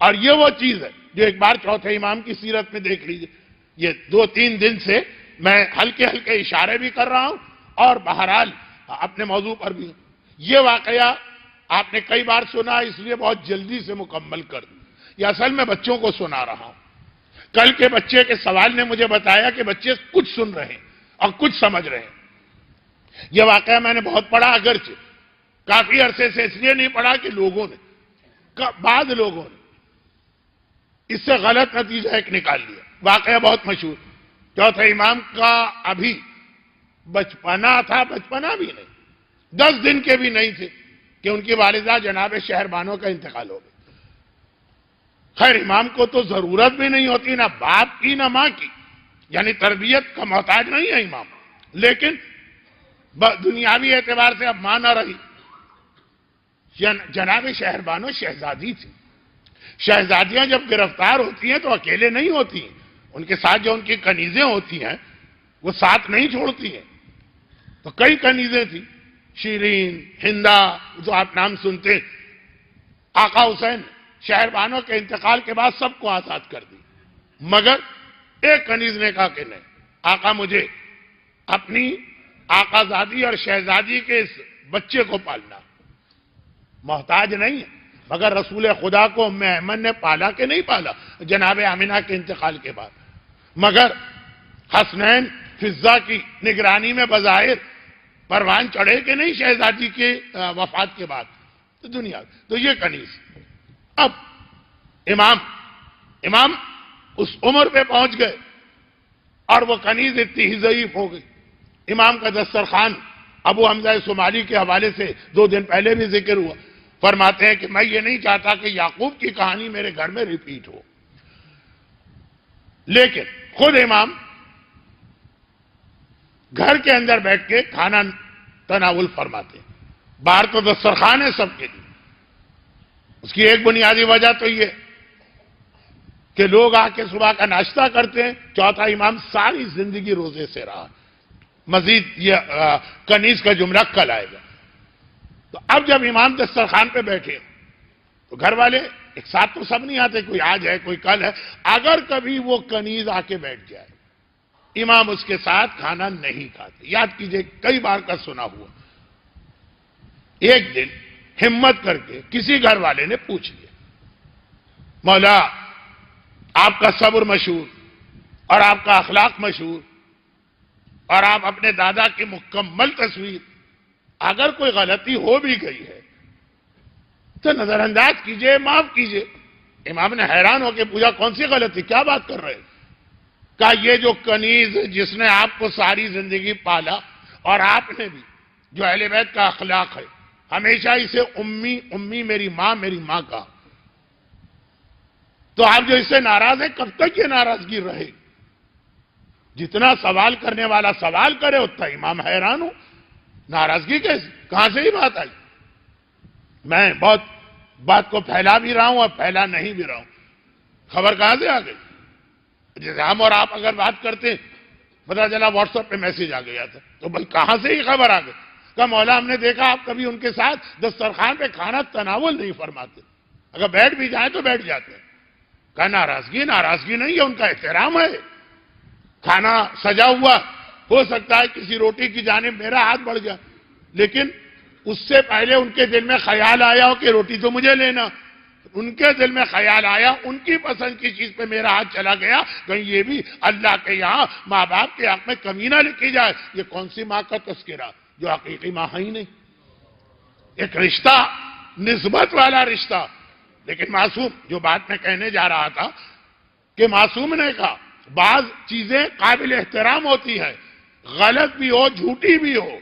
اور یہ وہ چیز ہے جو ایک بار چوتھے امام کی سیرت میں دیکھ لیجئے. یہ 2-3 دن سے میں ہلکے ہلکے اشارے بھی کر رہا ہوں اور بہرحال اپنے موضوع پر بھی. یہ واقعہ آپ نے کئی بار سنا، اس لیے بہت جلدی سے مکمل کر دوں. یہ اصل میں بچوں کو سنا رہا ہوں. کل کے بچے کے سوال نے مجھے بتایا کہ بچے کچھ سن رہے ہیں اور کچھ سمجھ رہے ہیں. یہ واقعہ میں نے بہت پڑھا، اگرچہ کافی عرصے سے اس لیے نہیں پڑھا کہ بعض لوگوں نے اس سے غلط نتیجہ ایک نکال لیا. واقعہ بہت مشہور. چوتھے امام کا ابھی بچپنا تھا، بچپنا بھی نہیں، 10 دن کے بھی نہیں تھے کہ ان کی والدہ جناب شہربانو کا انتقال ہو گیا. خیر امام کو تو ضرورت بھی نہیں ہوتی، نہ باپ کی نہ ماں کی، یعنی تربیت کا محتاج نہیں ہے امام، لیکن دنیاوی اعتبار سے اب ماں نہ رہی. جناب شہربانو شہزادی تھی. شہزادیاں جب گرفتار ہوتی ہیں تو اکیلے نہیں ہوتی ہیں، ان کے ساتھ جو ان کی کنیزیں ہوتی ہیں وہ ساتھ نہیں چھوڑتی ہیں. تو کئی کنیزیں تھیں، شیرین، ہندا، جو آپ نام سنتے ہیں. آقا حسین شہربانو کے انتقال کے بعد سب کو آزاد کر دی، مگر ایک کنیز نے کہا کہ نہیں، آقا مجھے اپنی آقا زادی اور شہزادی کے اس بچے کو پالنا. محتاج نہیں ہے، مگر رسول خدا کو ام ایمن نے پالا کہ نہیں پالا جناب آمنہ کے انتقال کے بعد، مگر حسنین فضہ کی نگرانی میں بظاہر پروان چڑھے کہ نہیں شہزادی کے وفات کے بعد. تو دنیا تو یہ کنیز. اب امام اس عمر پہ پہنچ گئے اور وہ کنیز اتنی ہی ضعیف ہو گئی. امام کا دسترخوان ابو حمزہ صومالی کے حوالے سے 2 دن پہلے بھی ذکر ہوا. فرماتے ہیں کہ میں یہ نہیں چاہتا کہ یعقوب کی کہانی میرے گھر میں ریپیٹ ہو، لیکن خود امام گھر کے اندر بیٹھ کے کھانا تناول فرماتے ہیں. باہر تو دسترخوان ہے سب کے لیے. اس کی ایک بنیادی وجہ تو یہ کہ لوگ آ کے صبح کا ناشتہ کرتے ہیں. چوتھا امام ساری زندگی روزے سے رہا. مزید یہ کنیز کا جملہ کل آئے گا. تو اب جب امام دسترخوان پہ بیٹھے تو گھر والے ایک ساتھ تو سب نہیں آتے، کوئی آج ہے کوئی کل ہے. اگر کبھی وہ کنیز آ کے بیٹھ جائے امام اس کے ساتھ کھانا نہیں کھاتے. یاد کیجئے کئی بار کا سنا ہوا. ایک دن ہمت کر کے کسی گھر والے نے پوچھ لیا، مولا آپ کا صبر مشہور اور آپ کا اخلاق مشہور اور آپ اپنے دادا کی مکمل تصویر، اگر کوئی غلطی ہو بھی گئی ہے تو نظر انداز کیجئے، معاف کیجئے. امام نے حیران ہو کے پوچھا کون سی غلطی، کیا بات کر رہے ہیں؟ کہا یہ جو کنیز جس نے آپ کو ساری زندگی پالا اور آپ نے بھی، جو اہل بیت کا اخلاق ہے، ہمیشہ اسے امی میری ماں کا، تو آپ جو اس سے ناراض ہیں کب تک یہ ناراضگی رہے؟ جتنا سوال کرنے والا سوال کرے اتنا امام حیران ہوں. ناراضگی کیسے، کہاں سے ہی بات آئی؟ میں بہت بات کو پھیلا بھی رہا ہوں اور پھیلا نہیں بھی رہا ہوں. خبر کہاں سے آ گئی؟ جیسے ہم اور آپ اگر بات کرتے پتہ چلا واٹس ایپ پہ میسج آ گیا تھا، تو بھائی کہاں سے ہی خبر آ گئی؟ کہا مولا ہم نے دیکھا آپ کبھی ان کے ساتھ دسترخوان پہ کھانا تناول نہیں فرماتے، اگر بیٹھ بھی جائیں تو بیٹھ جاتے ہیں. کہا ناراضگی نہیں ہے، ان کا احترام ہے. کھانا سجا ہوا، ہو سکتا ہے کسی روٹی کی جانب میرا ہاتھ بڑھ گیا، لیکن اس سے پہلے ان کے دل میں خیال آیا ہو کہ روٹی تو مجھے لینا. ان کے دل میں خیال آیا، ان کی پسند کی چیز پہ میرا ہاتھ چلا گیا، کہیں یہ بھی اللہ کے یہاں ماں باپ کے حق میں کمی نہ لکھی جائے. یہ کون سی ماں کا تذکرہ جو حقیقی ماں ہی نہیں. ایک رشتہ، نسبت والا رشتہ. لیکن معصوم، جو بات میں کہنے جا رہا تھا کہ معصوم نے کہا بعض چیزیں قابل احترام ہوتی ہیں، غلط بھی ہو جھوٹی بھی ہو،